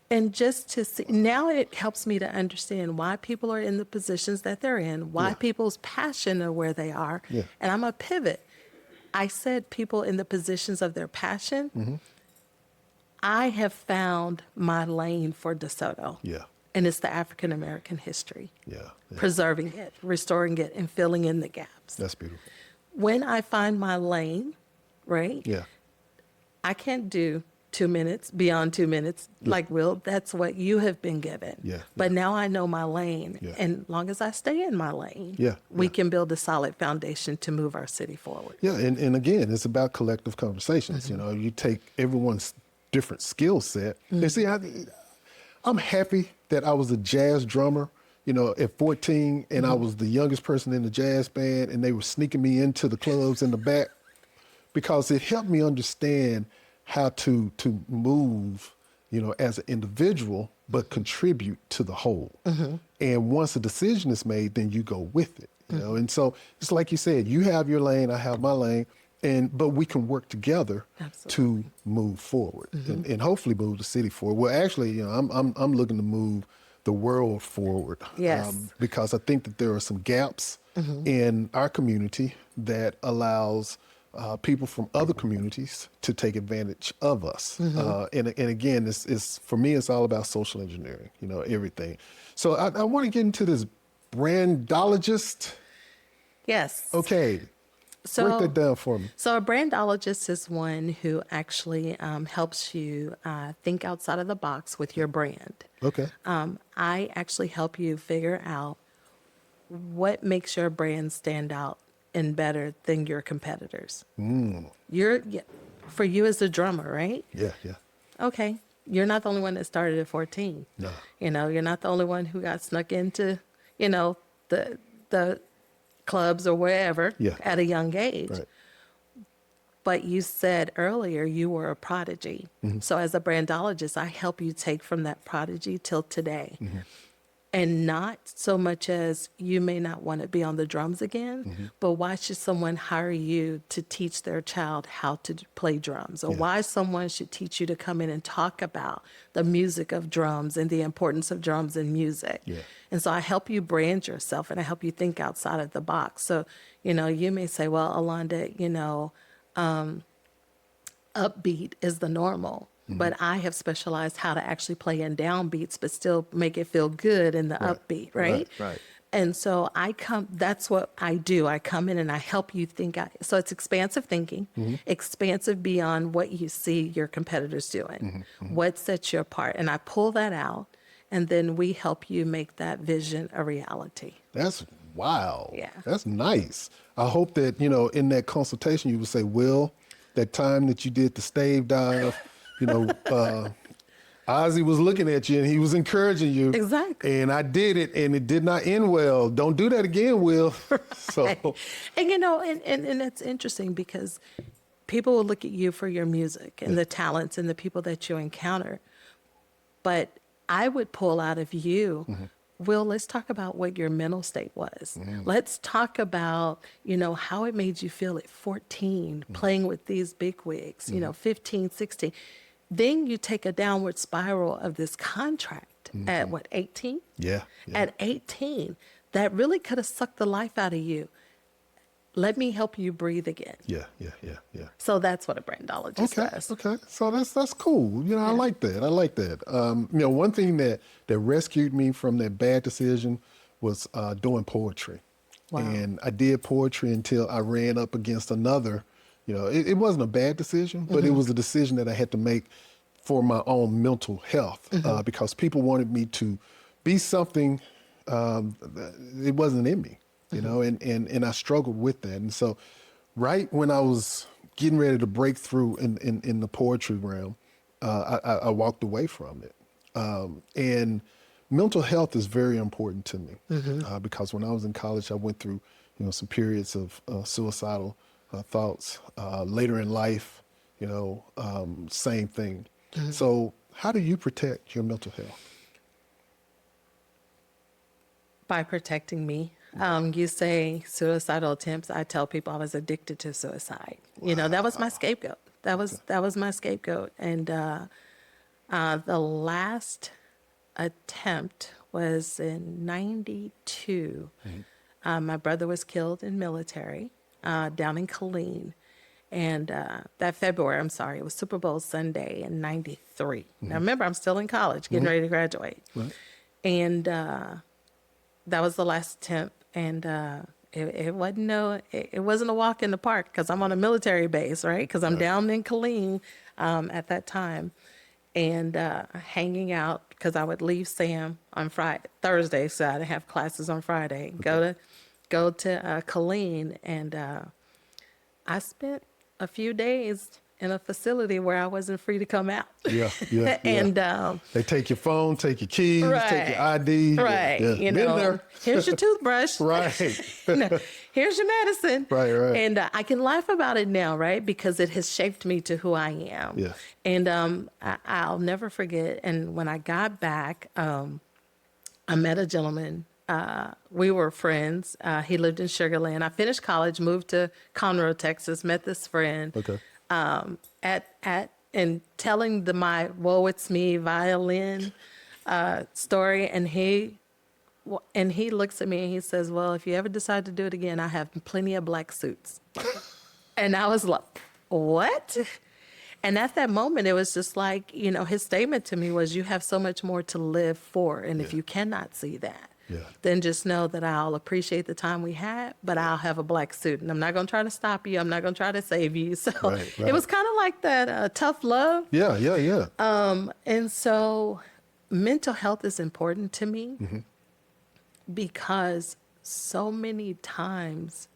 And just to see, now it helps me to understand why people are in the positions that they're in, why Yeah. people's passion are where they are. Yeah. And I'm a pivot. I said people in the positions of their passion. I have found my lane for DeSoto. Yeah. And it's the African American history, Yeah. preserving it, restoring it, and filling in the gaps. That's beautiful. When I find my lane, right? Yeah. I can't do 2 minutes, beyond 2 minutes, like Will. That's what you have been given. Yeah, But now I know my lane. Yeah. And long as I stay in my lane, Yeah, we yeah. can build a solid foundation to move our city forward. Yeah, and again, it's about collective conversations. You know, you take everyone's different skill set. And see, I'm happy that I was a jazz drummer, you know, at 14, and I was the youngest person in the jazz band, and they were sneaking me into the clubs in the back because it helped me understand how to move, you know, as an individual, but contribute to the whole. And once a decision is made, then you go with it, you know. And so it's like you said, you have your lane, I have my lane, but we can work together to move forward and hopefully move the city forward. Well, actually, you know, I'm looking to move the world forward. Yes. Because I think that there are some gaps in our community that allows people from other communities to take advantage of us. And again, it's for me, it's all about social engineering, you know, everything. So I want to get into this brandologist. Yes. Okay. Break that down for me. So a brandologist is one who actually helps you think outside of the box with your brand. Okay. I actually help you figure out what makes your brand stand out and better than your competitors. For you as a drummer, right? Yeah. Okay. You're not the only one that started at 14. No. You know, you're not the only one who got snuck into, you know, the clubs or wherever at a young age. Right. But you said earlier you were a prodigy. So as a brandologist, I help you take from that prodigy till today. And not so much as you may not want to be on the drums again, but why should someone hire you to teach their child how to play drums? Or why someone should teach you to come in and talk about the music of drums and the importance of drums in music. Yeah. And so I help you brand yourself and I help you think outside of the box. So, you know, you may say, well, Alonda, you know, upbeat is the normal. But I have specialized how to actually play in downbeats, but still make it feel good in the upbeat, right? Right. And so that's what I do. I come in and I help you think. So it's expansive thinking, expansive beyond what you see your competitors doing. What sets you apart? And I pull that out, and then we help you make that vision a reality. That's wow. Yeah. That's nice. I hope that, you know, in that consultation, you would say, Will, that time that you did the stave dive, you know, Ozzy was looking at you and he was encouraging you. Exactly. And I did it and it did not end well. Don't do that again, Will. So, And, you know, and it's interesting because people will look at you for your music and the talents and the people that you encounter. But I would pull out of you, Will, let's talk about what your mental state was. Let's talk about, you know, how it made you feel at 14, playing with these big wigs, you know, 15, 16. Then you take a downward spiral of this contract at what, 18? yeah. At 18, that really could have sucked the life out of you. Let me help you breathe again. Yeah. So that's what a brandologist does. Okay. So that's cool. You know, I like that. You know, one thing that rescued me from that bad decision was doing poetry. Wow. And I did poetry until I ran up against another. You know, it wasn't a bad decision, but it was a decision that I had to make for my own mental health because people wanted me to be something it wasn't in me, you know, and I struggled with that. And so right when I was getting ready to break through in the poetry realm, I walked away from it. And mental health is very important to me because when I was in college, I went through, you know, some periods of suicidal thoughts. Later in life, you know, same thing. So how do you protect your mental health? By protecting me. You say suicidal attempts. I tell people I was addicted to suicide. You know, that was my scapegoat. That was my scapegoat. And the last attempt was in 92. My brother was killed in military down in Killeen. And that February, I'm sorry, it was Super Bowl Sunday in 93. Now remember, I'm still in college, getting ready to graduate. Right. And that was the last attempt. And it wasn't a walk in the park because I'm on a military base, right? Because I'm down in Killeen at that time. And hanging out because I would leave Sam on Thursday, so I didn't have classes on Friday. Go to Killeen, and I spent a few days in a facility where I wasn't free to come out. Yeah. And they take your phone, take your keys, right, take your ID. right. Yeah. You Been know, there. here's your toothbrush. Right. Here's your medicine. Right. And I can laugh about it now, right? Because it has shaped me to who I am. Yeah. And I'll never forget. And when I got back, I met a gentleman. We were friends. He lived in Sugar Land. I finished college, moved to Conroe, Texas, met this friend. Okay. And telling my "Whoa, it's me" violin story, and he looks at me and he says, "Well, if you ever decide to do it again, I have plenty of black suits." And I was like, "What?" And at that moment, it was just like, you know, his statement to me was, "You have so much more to live for, and if you cannot see that, then just know that I'll appreciate the time we had, but I'll have a black suit, and I'm not going to try to stop you. I'm not going to try to save you." So it was kind of like that tough love. Yeah. And so mental health is important to me because so many times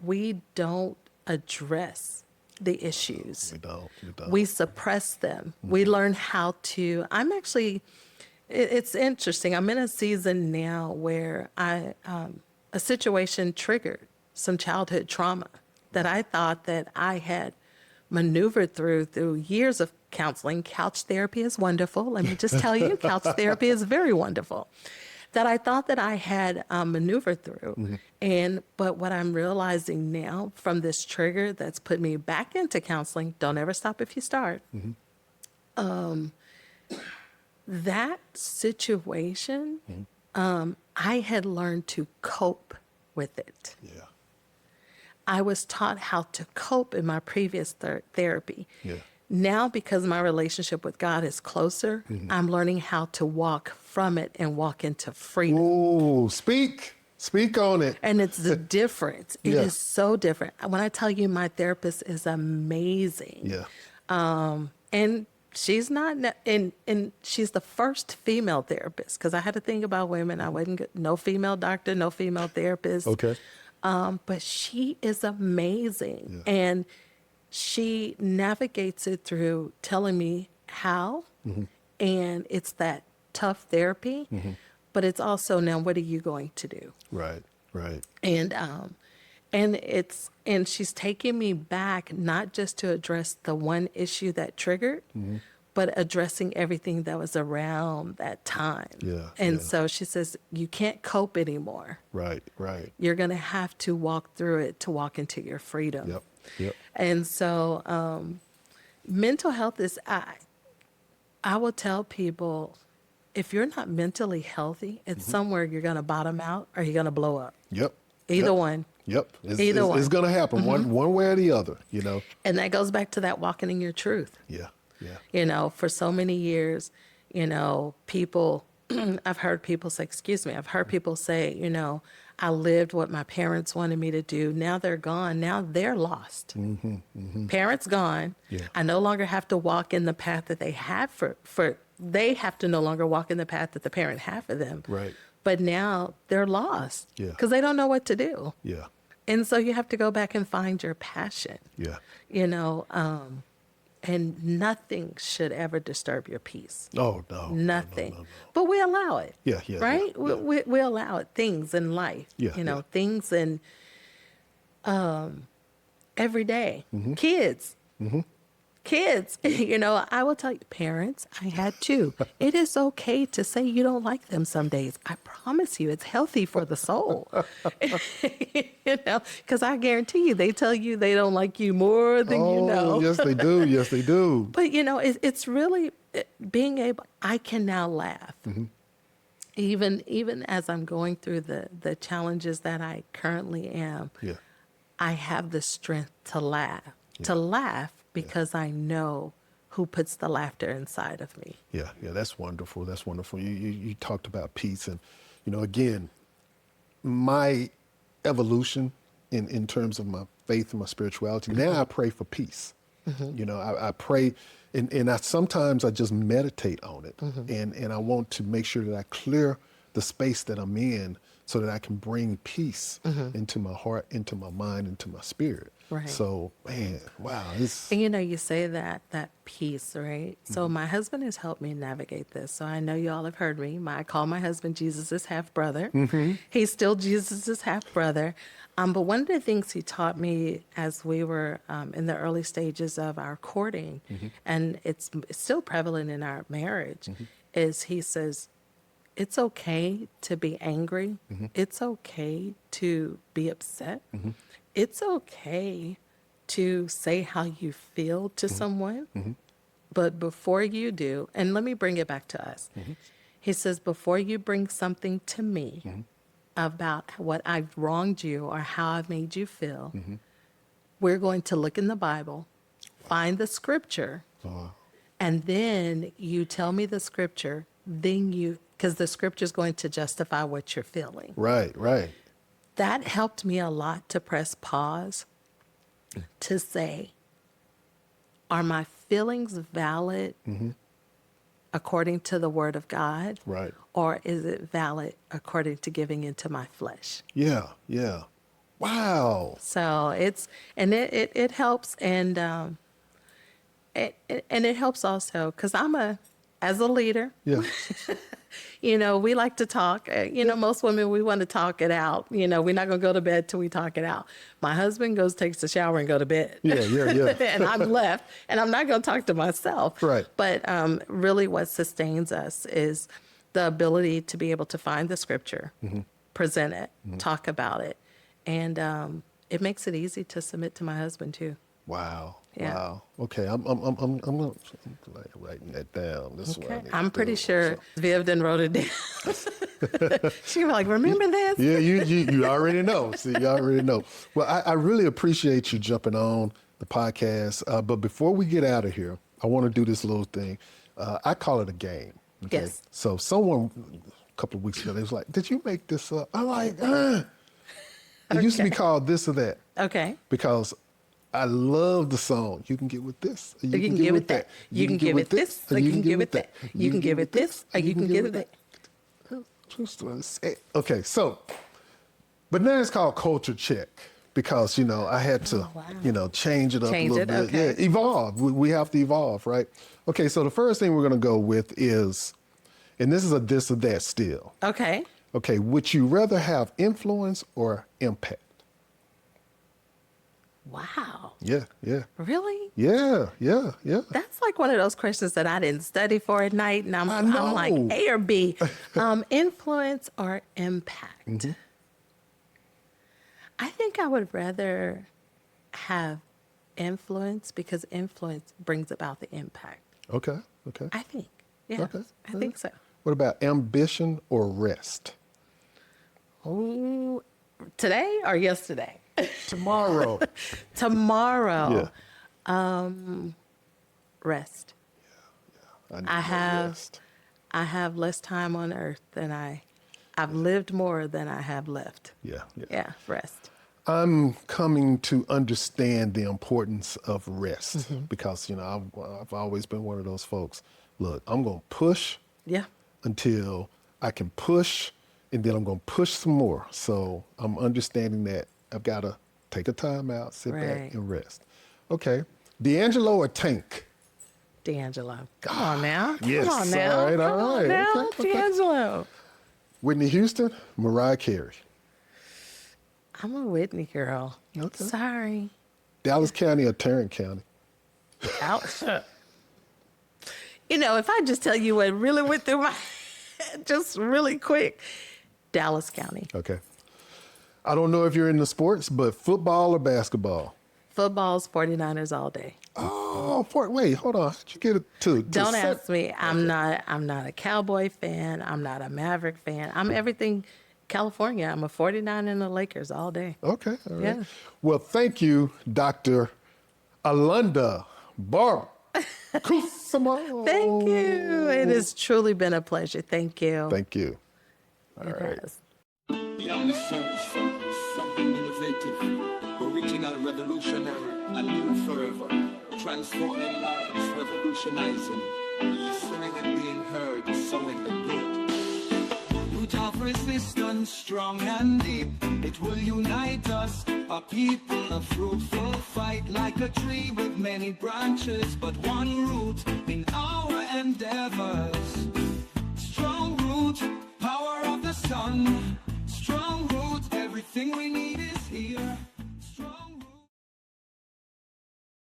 we don't address the issues. We don't. We suppress them. We learn how to, it's interesting. I'm in a season now where a situation triggered some childhood trauma that I thought that I had maneuvered through years of counseling. Couch therapy is wonderful. Let me just tell you, couch therapy is very wonderful. That I thought that I had maneuvered through. But what I'm realizing now from this trigger that's put me back into counseling, don't ever stop if you start. That situation, I had learned to cope with it. Yeah. I was taught how to cope in my previous therapy. Yeah. Now, because my relationship with God is closer, I'm learning how to walk from it and walk into freedom. Ooh, speak on it. And it's the difference. It Yeah. is so different. When I tell you my therapist is amazing. Yeah. And she's not, and she's the first female therapist, because I had to think about women. I wasn't, no female doctor, no female therapist. Okay. But she is amazing. Yeah. And she navigates it through telling me how, and it's that tough therapy, but it's also, now what are you going to do? Right. And she's taking me back, not just to address the one issue that triggered, but addressing everything that was around that time. Yeah. And so she says, you can't cope anymore. Right. You're going to have to walk through it to walk into your freedom. Yep. And so mental health is, I will tell people, if you're not mentally healthy, it's somewhere you're going to bottom out or you're going to blow up. Yep. Either Yep. one. Yep. Either one. It's going to happen one way or the other, you know. And that goes back to that walking in your truth. Yeah. Yeah. You know, for so many years, you know, people, I've heard people say, I've heard people say, you know, I lived what my parents wanted me to do. Now they're gone. Now they're lost. Parents gone. Yeah. I no longer have to walk in the path that they have they have to no longer walk in the path that the parent had for them. Right. But now they're lost. Yeah. Because they don't know what to do. Yeah. And so you have to go back and find your passion. Yeah. You know, and nothing should ever disturb your peace. Oh, no. Nothing. No. But we allow it. Yeah, yeah. Right? Yeah, yeah. We allow it. Things in life. Yeah, You know, yeah. things in every day. Kids. Kids. You know, I will tell you, parents, I had two. It is okay to say you don't like them some days. I promise you, it's healthy for the soul. You know, because I guarantee you, they tell you they don't like you more than you know. Yes, they do. Yes, they do. But, you know, it's really being able, I can now laugh. Even as I'm going through the challenges that I currently am, Yeah. I have the strength to laugh because I know who puts the laughter inside of me. Yeah, yeah, that's wonderful. That's wonderful. You talked about peace, and you know, again, my evolution in terms of my faith and my spirituality. Now I pray for peace. You know, I pray, and I sometimes I just meditate on it, and I want to make sure that I clear the space that I'm in so that I can bring peace into my heart, into my mind, into my spirit. Right. So, man, wow. And you know, you say that peace, right? So my husband has helped me navigate this. So I know you all have heard me. I call my husband Jesus' half brother. He's still Jesus' half brother. But one of the things he taught me as we were in the early stages of our courting, and it's still prevalent in our marriage, is he says, it's okay to be angry. It's okay to be upset. It's okay to say how you feel to someone. But before you do, and let me bring it back to us. He says, before you bring something to me about what I've wronged you or how I've made you feel, we're going to look in the Bible, find the scripture, and then you tell me the scripture, because the scripture is going to justify what you're feeling. Right, right. That helped me a lot to press pause, to say, are my feelings valid according to the word of God? Right. Or is it valid according to giving into my flesh? Yeah, yeah. Wow. So it helps, and it helps also because as a leader, Yeah. you know, we like to talk. You know, most women, we want to talk it out. You know, we're not going to go to bed till we talk it out. My husband takes a shower and go to bed. Yeah. And I'm left, and I'm not going to talk to myself. Right. But really what sustains us is the ability to be able to find the scripture, present it, talk about it. And it makes it easy to submit to my husband too. Wow. Yeah. Wow. Okay. I'm gonna writing that down. This is what I Okay. need I'm to pretty do. sure Viv done wrote it down. She was like, remember this? Yeah, you already know. See, you already know. Well, I really appreciate you jumping on the podcast. But before we get out of here, I want to do this little thing. I call it a game. Okay? Yes. So someone a couple of weeks ago, they was like, "Did you make this up?" I'm like, It used to be called this or that. Okay. Because I love the song. You can get with this. Or You can get with that. You can get with this. Or you can get with that. You can get with this. Or you can get with that. True story. Okay, so, but now it's called Culture Check because, you know, I had to, you know, change it up a little bit. Okay. Yeah, evolve. We have to evolve, right? Okay, so the first thing we're going to go with is, and this is a this or that still. Okay. Okay, would you rather have influence or impact? Wow. Yeah. Really? Yeah. That's like one of those questions that I didn't study for at night, and I I'm know. like A or B, influence or impact. I think I would rather have influence because influence brings about the impact. Okay. I think, yeah, Okay. I think so. What about ambition or rest? Ooh, today or yesterday? Tomorrow. Tomorrow. Yeah. Rest. I need I more have rest. I have less time on earth than I've lived more than I have left. Yeah. Yeah, rest. I'm coming to understand the importance of rest because, I've always been one of those folks. Look, I'm going to push Yeah. until I can push, and then I'm going to push some more. So I'm understanding that I've got to take a time out, sit Right. back, and rest. Okay. D'Angelo or Tank? D'Angelo. Come on now. Yes, Come on now. all right, Come all on right. now. Okay. D'Angelo. Whitney Houston, Mariah Carey. I'm a Whitney girl. Okay. Sorry. Dallas County or Tarrant County? Ouch. If I just tell you what really went through my head, just really quick, Dallas County. Okay. I don't know if you're into sports, but football or basketball? Football's 49ers all day. Oh, wait, hold on. How'd you get it to Don't set- ask me. I'm not a Cowboy fan. I'm not a Maverick fan. I'm everything California. I'm a 49 and the Lakers all day. Okay, all right. Yeah. Well, thank you, Dr. Alunda Barber-Kusimo. Thank you. It has truly been a pleasure. Thank you. Thank you. It has. Young search for something innovative, original, revolutionary, and new forever. Transforming lives, revolutionizing, listening and being heard, sowing the good. Root of resistance, strong and deep. It will unite us, a people, a fruitful fight, like a tree with many branches, but one root.